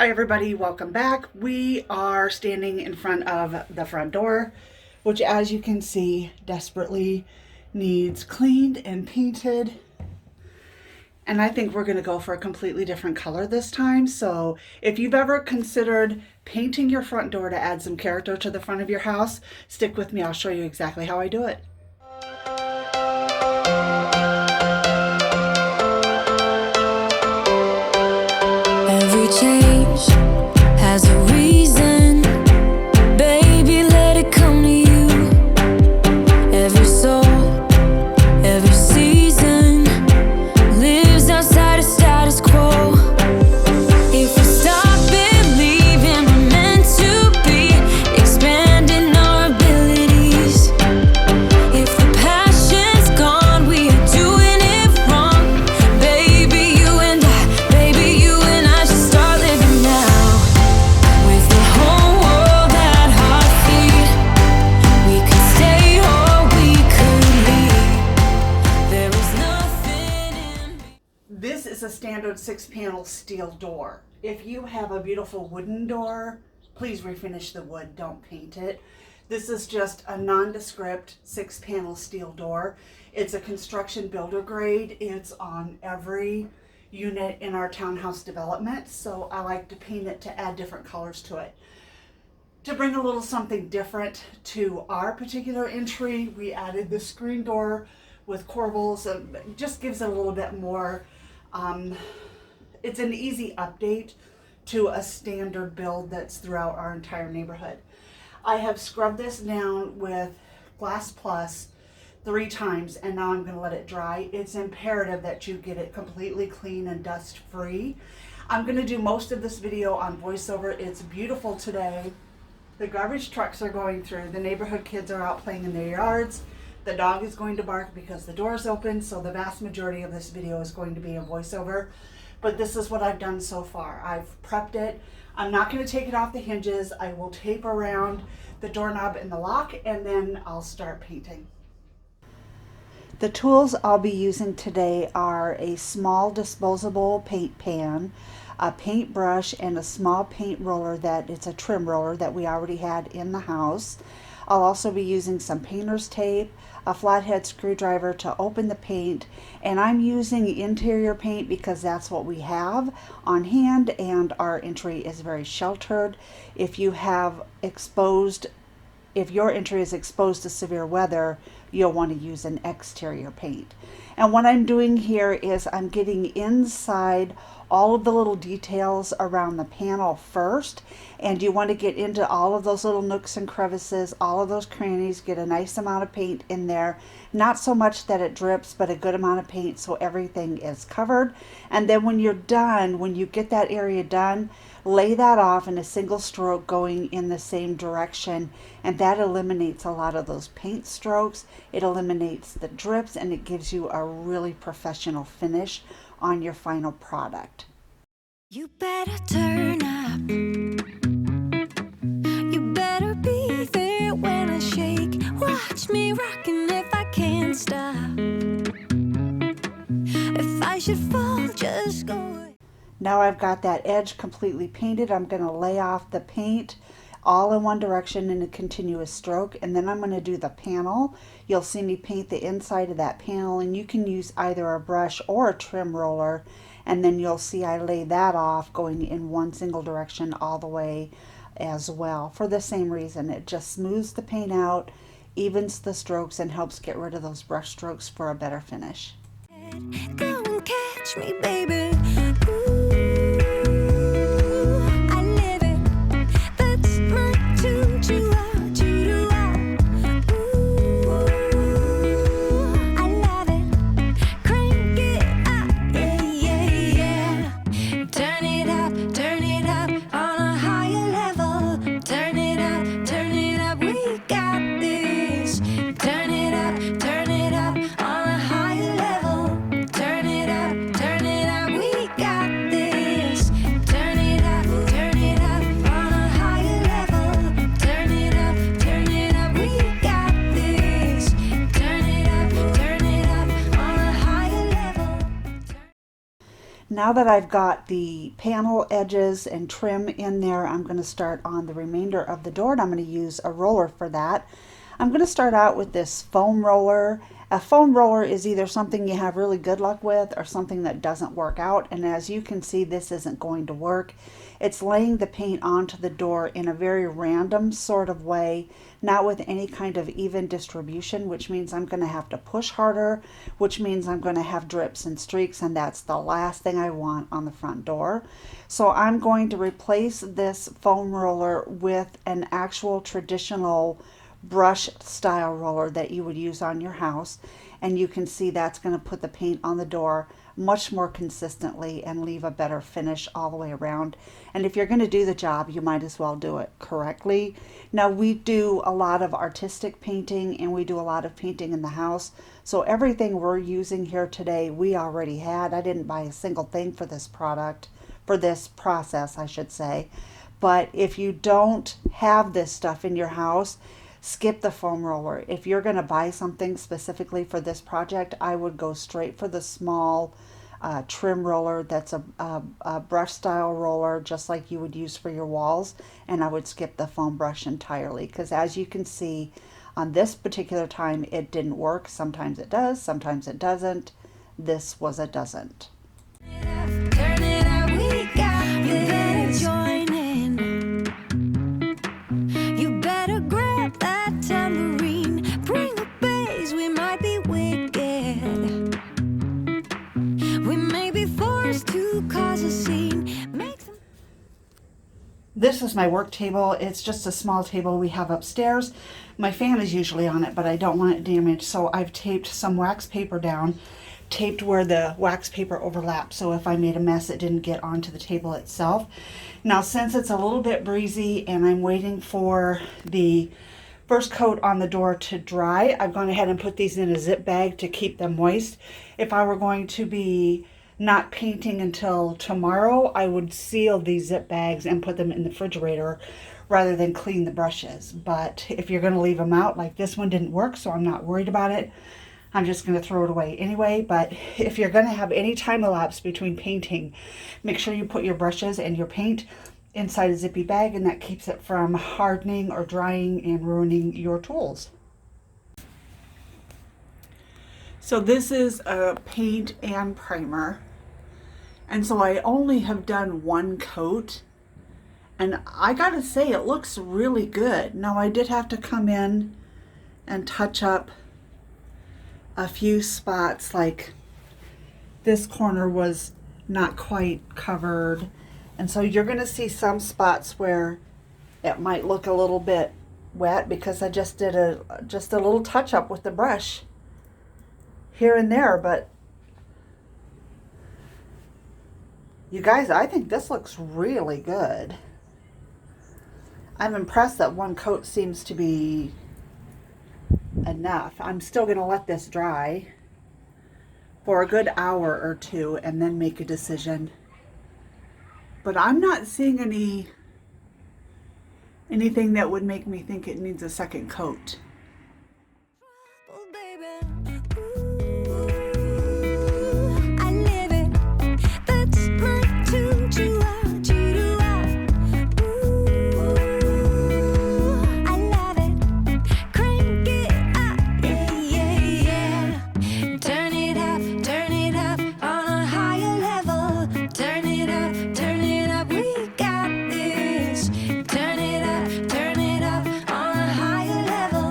Hi everybody, welcome back. We are standing in front of the front door, which as you can see desperately needs cleaned and painted. And I think we're going to go for a completely different color this time. So if you've ever considered painting your front door to add some character to the front of your house, stick with me. I'll show you exactly how I do it. Every change has a reason, baby, let it come to you. Every soul, every season lives outside of status quo. If we stop believing we're meant to be, expanding our abilities. If the passion's gone, we are doing it wrong. Baby, you and I should start living now. With the whole world at our feet, we could stay or we could leave. There is nothing in between. This is a standard 6-panel steel door. If you have a beautiful wooden door, please refinish the wood, don't paint it. This is just a nondescript 6-panel steel door. It's a construction builder grade. It's on every unit in our townhouse development, so I like to paint it to add different colors to it. To bring a little something different to our particular entry, we added the screen door with corbels. It just gives it a little bit more, it's an easy update to a standard build that's throughout our entire neighborhood. I have scrubbed this down with Glass Plus 3 times, and now I'm going to let it dry. It's imperative that you get it completely clean and dust free. I'm going to do most of this video on voiceover. It's beautiful today. The garbage trucks are going through. The neighborhood kids are out playing in their yards. The dog is going to bark because the door is open, so the vast majority of this video is going to be a voiceover. But this is what I've done so far. I've prepped it. I'm not going to take it off the hinges. I will tape around the doorknob and the lock, and then I'll start painting. The tools I'll be using today are a small disposable paint pan, a paintbrush, and a small paint roller it's a trim roller that we already had in the house. I'll also be using some painter's tape, a flathead screwdriver to open the paint, and I'm using interior paint because that's what we have on hand and our entry is very sheltered. If your entry is exposed to severe weather, you'll want to use an exterior paint. And what I'm doing here is I'm getting inside all of the little details around the panel first, and you want to get into all of those little nooks and crevices, all of those crannies, get a nice amount of paint in there, not so much that it drips, but a good amount of paint so everything is covered. And then when you're done, when you get that area done, lay that off in a single stroke going in the same direction, and that eliminates a lot of those paint strokes. It eliminates the drips, and it gives you a really professional finish on your final product. You better turn up. You better be there when I shake. Watch me rocking if I can't stop. If I should fall, just go. Now I've got that edge completely painted. I'm going to lay off the paint all in one direction in a continuous stroke, and then I'm going to do the panel. You'll see me paint the inside of that panel, and you can use either a brush or a trim roller, and then you'll see I lay that off going in one single direction all the way as well. For the same reason, it just smooths the paint out, evens the strokes, and helps get rid of those brush strokes for a better finish. Go and catch me, baby. Turn it up, we now that I've got the panel edges and trim in there, I'm going to start on the remainder of the door, and I'm going to use a roller for that. I'm going to start out with this foam roller. A foam roller is either something you have really good luck with or something that doesn't work out, and as you can see, this isn't going to work. It's laying the paint onto the door in a very random sort of way, not with any kind of even distribution, which means I'm going to have to push harder, which means I'm going to have drips and streaks, and that's the last thing I want on the front door. So I'm going to replace this foam roller with an actual traditional brush style roller that you would use on your house, and you can see that's going to put the paint on the door much more consistently and leave a better finish all the way around. And if you're going to do the job, you might as well do it correctly. Now, we do a lot of artistic painting and we do a lot of painting in the house, so everything we're using here today we already had. I didn't buy a single thing for this product, for this process I should say. But if you don't have this stuff in your house, skip the foam roller. If you're going to buy something specifically for this project, I would go straight for the small trim roller that's a brush style roller, just like you would use for your walls, and I would skip the foam brush entirely, because as you can see on this particular time it didn't work. Sometimes it does, sometimes it doesn't. This was a doesn't. Turn it up, we got this. Join in. You better grab that tambourine. Bring the bass, we might be wicked. We may be forced to cause a scene. Make some. This is my work table. It's just a small table we have upstairs. My fan is usually on it, but I don't want it damaged, so I've taped some wax paper down, taped where the wax paper overlaps, so if I made a mess it didn't get onto the table itself. Now, since it's a little bit breezy and I'm waiting for the first coat on the door to dry, I've gone ahead and put these in a zip bag to keep them moist. If I were going to be not painting until tomorrow, I would seal these zip bags and put them in the refrigerator rather than clean the brushes. But if you're going to leave them out, like this one didn't work, so I'm not worried about it. I'm just going to throw it away anyway. But if you're going to have any time elapsed between painting, make sure you put your brushes and your paint inside a zippy bag, and that keeps it from hardening or drying and ruining your tools. So this is a paint and primer, and so I only have done one coat, and I gotta say it looks really good. Now, I did have to come in and touch up a few spots, like this corner was not quite covered, and so you're going to see some spots where it might look a little bit wet because I just did a little touch up with the brush here and there. But you guys, I think this looks really good. I'm impressed that one coat seems to be enough. I'm still going to let this dry for a good hour or two and then make a decision. But I'm not seeing anything that would make me think it needs a second coat. Oh, baby. Ooh, I live it. That's my tune. Chew out. Ooh, I love it. Crank it up. Yeah. Turn it up on a higher level. Turn it up, we got this. Turn it up on a higher level.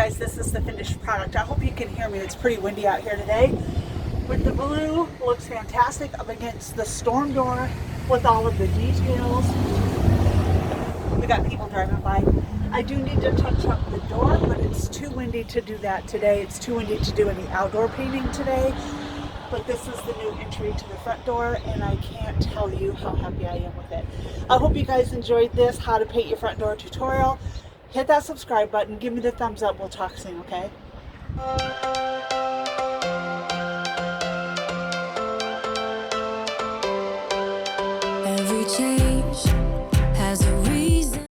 guys, this is the finished product. I hope you can hear me. It's pretty windy out here today. But the blue looks fantastic up against the storm door with all of the details. We got people driving by. I do need to touch up the door, but it's too windy to do that today. It's too windy to do any outdoor painting today. But this is the new entry to the front door, and I can't tell you how happy I am with it. I hope you guys enjoyed this how to paint your front door tutorial. Hit that subscribe button, give me the thumbs up. We'll talk soon, okay? Every change